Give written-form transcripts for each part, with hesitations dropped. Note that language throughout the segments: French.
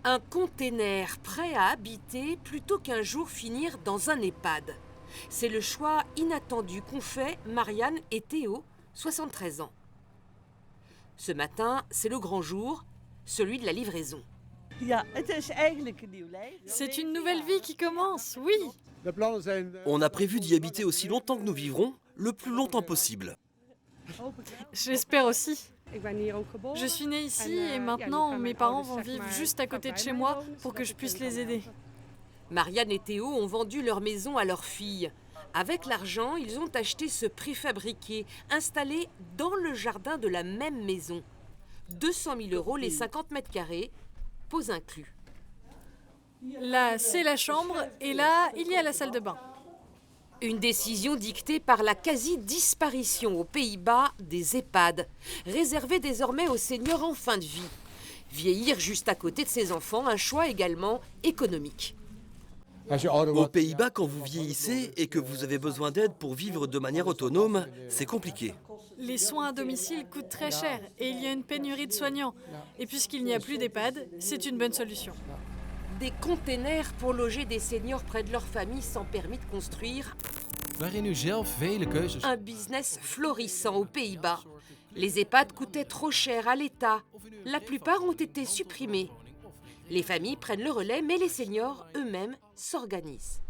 Un container prêt à habiter plutôt qu'un jour finir dans un EHPAD. C'est le choix inattendu qu'ont fait Marianne et Théo, 73 ans. Ce matin, c'est le grand jour, celui de la livraison. C'est une nouvelle vie qui commence, oui. On a prévu d'y habiter aussi longtemps que nous vivrons, le plus longtemps possible. J'espère aussi. Je suis née ici et maintenant mes parents vont vivre juste à côté de chez moi pour que je puisse les aider. Marianne et Théo ont vendu leur maison à leur fille. Avec l'argent, ils ont acheté ce préfabriqué, installé dans le jardin de la même maison. 200 000 € les 50 mètres carrés, pause inclus. Là, c'est la chambre et là, il y a la salle de bain. Une décision dictée par la quasi-disparition aux Pays-Bas des EHPAD, réservée désormais aux seniors en fin de vie. Vieillir juste à côté de ses enfants, un choix également économique. Aux Pays-Bas, quand vous vieillissez et que vous avez besoin d'aide pour vivre de manière autonome, c'est compliqué. Les soins à domicile coûtent très cher et il y a une pénurie de soignants. Et puisqu'il n'y a plus d'EHPAD, c'est une bonne solution. Des containers pour loger des seniors près de leur famille sans permis de construire. Un business florissant aux Pays-Bas. Les EHPAD coûtaient trop cher à l'État. La plupart ont été supprimés. Les familles prennent le relais, mais les seniors eux-mêmes s'organisent.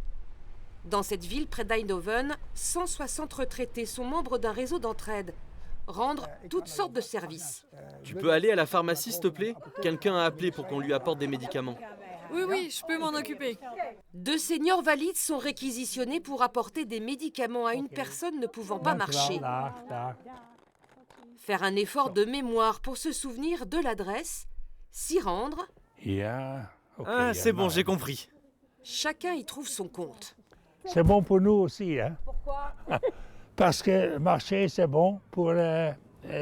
Dans cette ville près d'Eindhoven, 160 retraités sont membres d'un réseau d'entraide. Rendre toutes sortes de services. Tu peux aller à la pharmacie, s'il te plaît? Quelqu'un a appelé pour qu'on lui apporte des médicaments. Oui, je peux m'en occuper. 2 seniors valides sont réquisitionnés pour apporter des médicaments à une personne ne pouvant pas marcher. Faire un effort de mémoire pour se souvenir de l'adresse, s'y rendre. Ah, c'est bon, j'ai compris. Chacun y trouve son compte. C'est bon pour nous aussi. Hein? Pourquoi? Parce que marcher, c'est bon pour la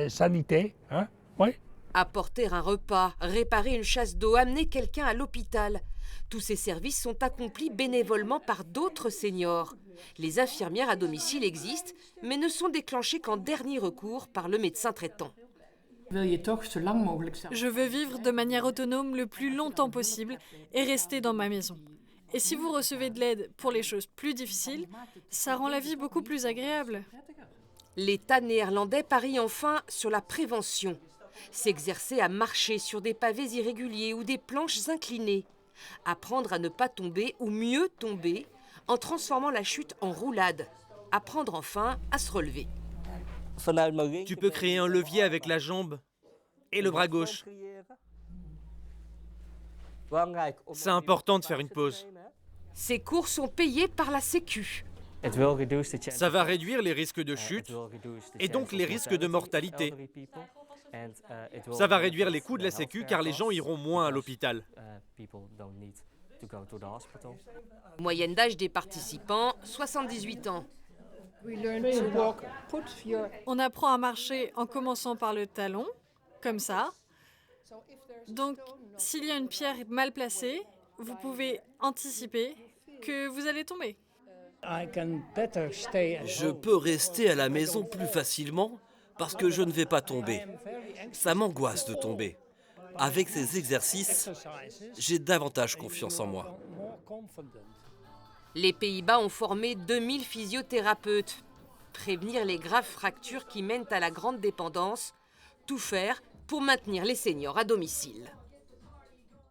sanité. Hein? Oui. Apporter un repas, réparer une chasse d'eau, amener quelqu'un à l'hôpital. Tous ces services sont accomplis bénévolement par d'autres seniors. Les infirmières à domicile existent, mais ne sont déclenchées qu'en dernier recours par le médecin traitant. Je veux vivre de manière autonome le plus longtemps possible et rester dans ma maison. Et si vous recevez de l'aide pour les choses plus difficiles, ça rend la vie beaucoup plus agréable. L'État néerlandais parie enfin sur la prévention. S'exercer à marcher sur des pavés irréguliers ou des planches inclinées. Apprendre à ne pas tomber ou mieux tomber en transformant la chute en roulade. Apprendre enfin à se relever. Tu peux créer un levier avec la jambe et le bras gauche. C'est important de faire une pause. Ces cours sont payés par la Sécu. Ça va réduire les risques de chute et donc les risques de mortalité. Ça va réduire les coûts de la Sécu car les gens iront moins à l'hôpital. Moyenne d'âge des participants, 78 ans. On apprend à marcher en commençant par le talon, comme ça. Donc, s'il y a une pierre mal placée, vous pouvez anticiper que vous allez tomber. Je peux rester à la maison plus facilement parce que je ne vais pas tomber. Ça m'angoisse de tomber. Avec ces exercices, j'ai davantage confiance en moi. Les Pays-Bas ont formé 2000 physiothérapeutes. Prévenir les graves fractures qui mènent à la grande dépendance. Tout faire pour maintenir les seniors à domicile.